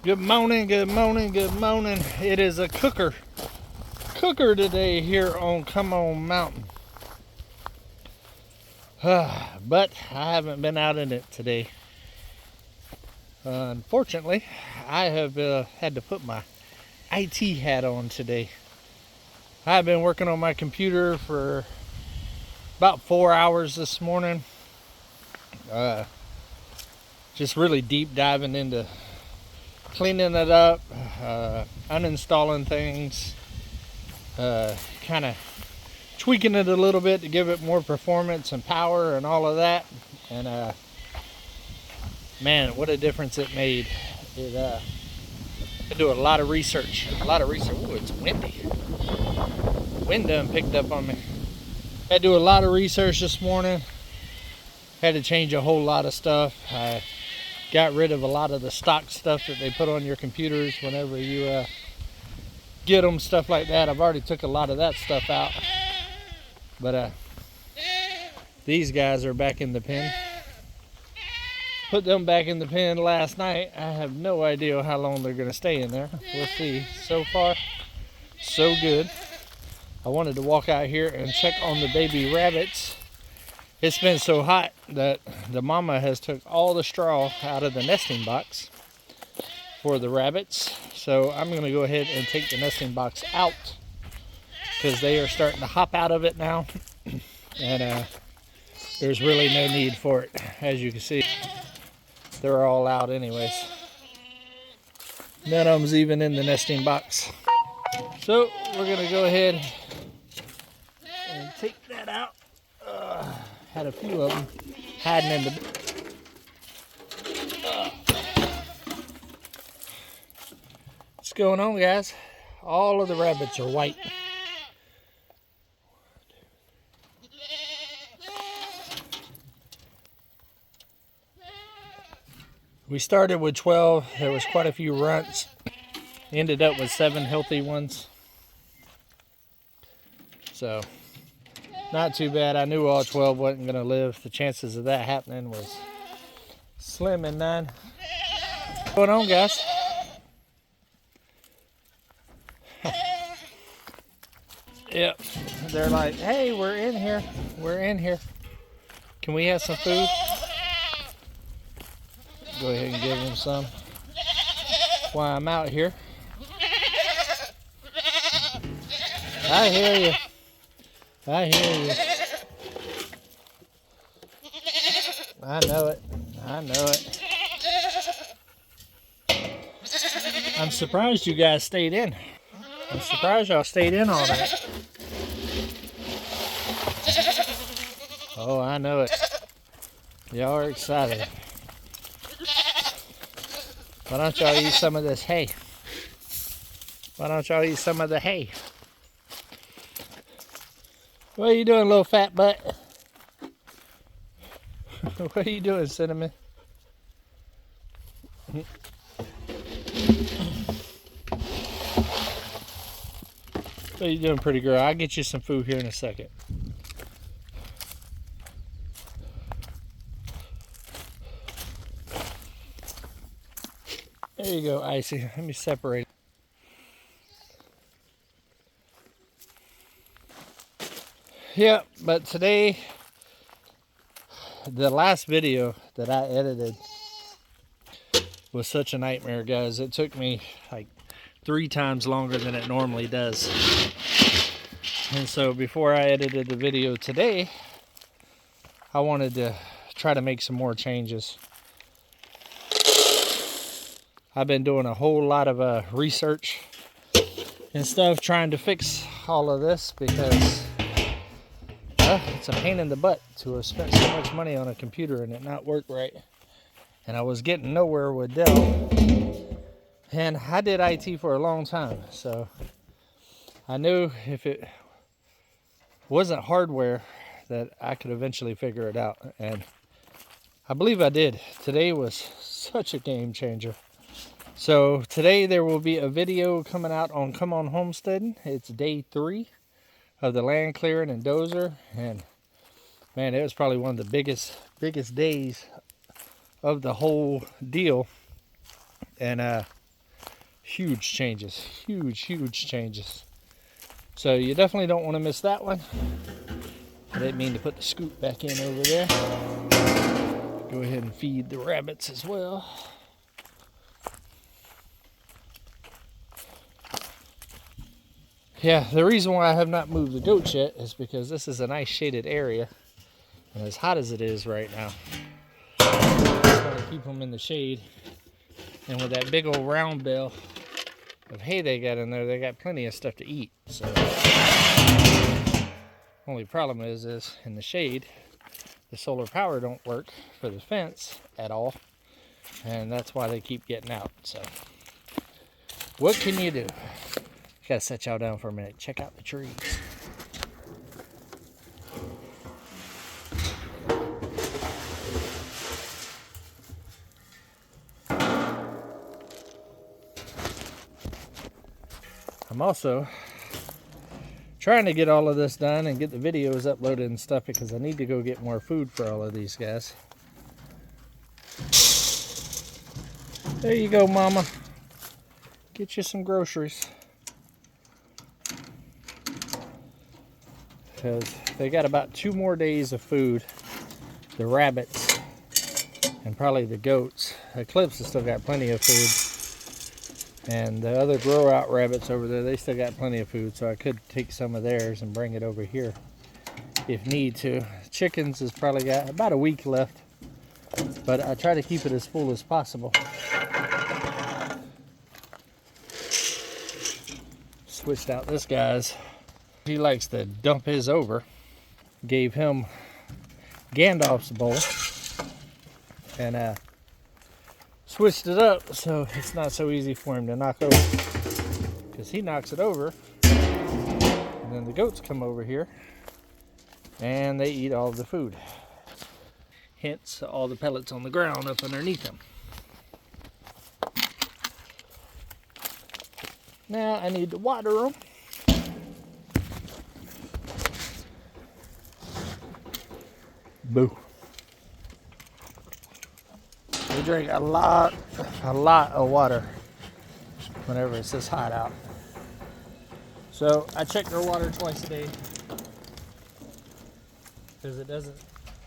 Good morning, good morning, good morning. It is a cooker today here on Come On Mountain. But I haven't been out in it today. Unfortunately, I have had to put my IT hat on today. I've been working on my computer for about 4 hours this morning. Just really deep diving into cleaning it up, uninstalling things, kind of tweaking it a little bit to give it more performance and power and all of that. And man, what a difference it made. I do a lot of research. Oh, it's windy. Wind done picked up on me. Had to do a lot of research this morning. Had to change a whole lot of stuff. I got rid of a lot of the stock stuff that they put on your computers whenever you get them, stuff like that. I've already took a lot of that stuff out. But these guys are back in the pen. Put them back in the pen last night. I have no idea how long they're going to stay in there. We'll see. So far, so good. I wanted to walk out here and check on the baby rabbits. It's been so hot that the mama has took all the straw out of the nesting box for the rabbits. So I'm going to go ahead and take the nesting box out because they are starting to hop out of it now. And there's really no need for it. As you can see, they're all out anyways. None of them's even in the nesting box. So we're going to go ahead and take that out. Had a few of them hiding in the... What's going on, guys? All of the rabbits are white. We started with 12. There was quite a few runts. Ended up with 7 healthy ones. So... not too bad. I knew all 12 wasn't going to live. The chances of that happening was slim and none. What's going on, guys? Yep. They're like, hey, we're in here. We're in here. Can we have some food? Go ahead and give them some while I'm out here. I hear you. I hear you. I know it. I know it. I'm surprised you guys stayed in. I'm surprised y'all stayed in all that. Oh, I know it. Y'all are excited. Why don't y'all eat some of this hay? Why don't y'all eat some of the hay? What are you doing, little fat butt? What are you doing, Cinnamon? What are you doing, pretty girl? I'll get you some food here in a second. There you go, Icy. Let me separate. Yeah, but today, the last video that I edited was such a nightmare, guys. It took me like 3 times longer than it normally does. And so before I edited the video today, I wanted to try to make some more changes. I've been doing a whole lot of research and stuff trying to fix all of this because it's a pain in the butt to have spent so much money on a computer and it not work right. And I was getting nowhere with Dell. And I did IT for a long time, so I knew if it wasn't hardware that I could eventually figure it out. And I believe I did. Today was such a game changer. So today there will be a video coming out on Come On Homesteading. It's day 3 of the land clearing and dozer, and man, it was probably one of the biggest days of the whole deal. And Huge changes, huge changes. So you definitely don't want to miss that one. I didn't mean to put the scoop back in over there. Go ahead and feed the rabbits as well. Yeah, the reason why I have not moved the goats yet is because this is a nice shaded area. And as hot as it is right now, I just want to keep them in the shade. And with that big old round bale of hay they got in there, they got plenty of stuff to eat. So, only problem is in the shade, the solar power don't work for the fence at all. And that's why they keep getting out. So, what can you do? Gotta set y'all down for a minute. Check out the trees. I'm also trying to get all of this done and get the videos uploaded and stuff because I need to go get more food for all of these guys. There you go, Mama. Get you some groceries. Because they got about 2 more days of food. The rabbits and probably the goats. Eclipse has still got plenty of food. And the other grow out rabbits over there, they still got plenty of food. So I could take some of theirs and bring it over here if need to. Chickens has probably got about a week left. But I try to keep it as full as possible. Switched out this guy's. He likes to dump his over. Gave him Gandalf's bowl and switched it up so it's not so easy for him to knock over, because he knocks it over and then the goats come over here and they eat all the food, hence all the pellets on the ground up underneath them. Now I need to water them. Boo. They drink a lot of water whenever it's this hot out. So I check their water twice a day because it doesn't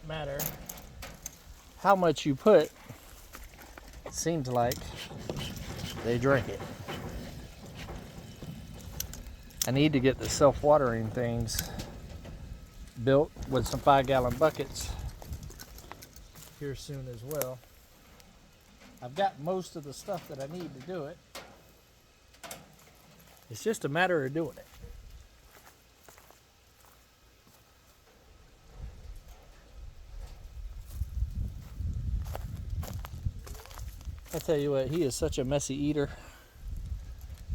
matter how much you put, it seems like they drink it. I need to get the self-watering things built with some 5-gallon buckets here soon as well. I've got most of the stuff that I need to do it. It's just a matter of doing it. I tell you what, he is such a messy eater.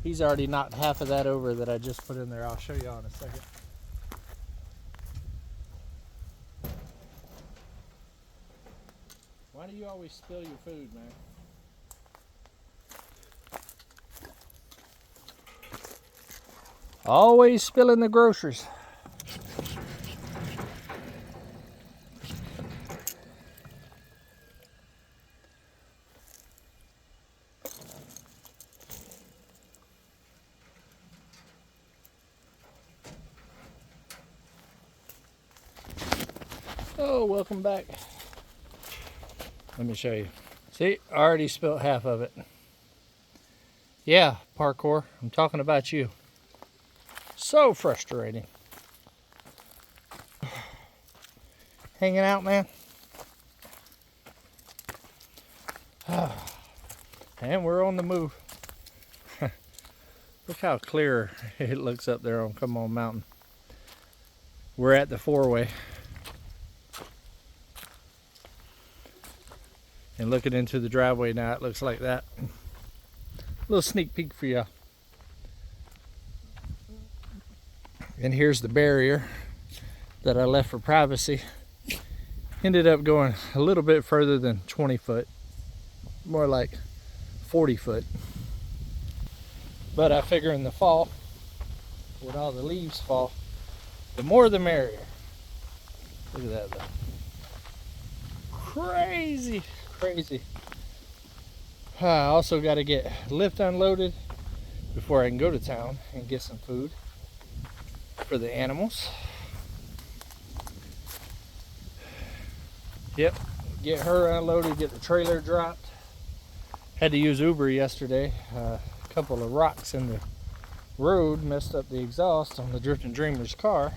He's already knocked half of that over that I just put in there. I'll show you all in a second. Why do you always spill your food, man? Always spilling the groceries. Oh, welcome back. Let me show you. See, I already spilled half of it. Yeah, parkour, I'm talking about you. So frustrating. Hanging out, man. And we're on the move. Look how clear it looks up there on Come On Mountain. We're at the 4-way. And looking into the driveway now, it looks like that. A little sneak peek for y'all. And here's the barrier that I left for privacy. Ended up going a little bit further than 20 foot. More like 40 foot. But I figure in the fall, when all the leaves fall, the more the merrier. Look at that though. Crazy. I also got to get lift unloaded before I can go to town and get some food for the animals. Yep, get her unloaded, get the trailer dropped. Had to use Uber yesterday. A couple of rocks in the road messed up the exhaust on the Drifting Dreamer's car,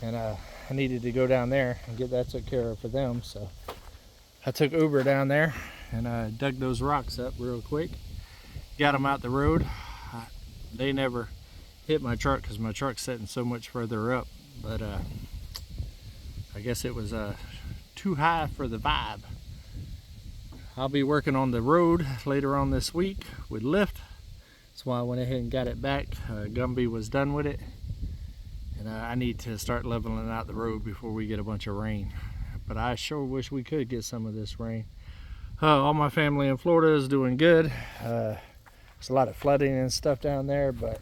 and I needed to go down there and get that took care of for them. So I took Uber down there and I dug those rocks up real quick, got them out the road. They never hit my truck because my truck's sitting so much further up, but I guess it was too high for the vibe. I'll be working on the road later on this week with lift. That's why I went ahead and got it back. Gumby was done with it, and I need to start leveling out the road before we get a bunch of rain. But I sure wish we could get some of this rain. All my family in Florida is doing good. There's a lot of flooding and stuff down there, but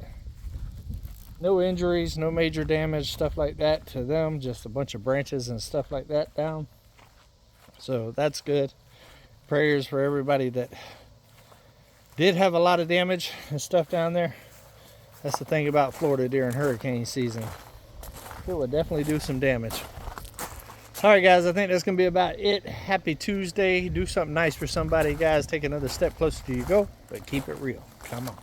no injuries, no major damage, stuff like that to them. Just a bunch of branches and stuff like that down. So that's good. Prayers for everybody that did have a lot of damage and stuff down there. That's the thing about Florida during hurricane season. It will definitely do some damage. All right, guys, I think that's going to be about it. Happy Tuesday. Do something nice for somebody, guys. Take another step closer to your goal, but keep it real. Come on.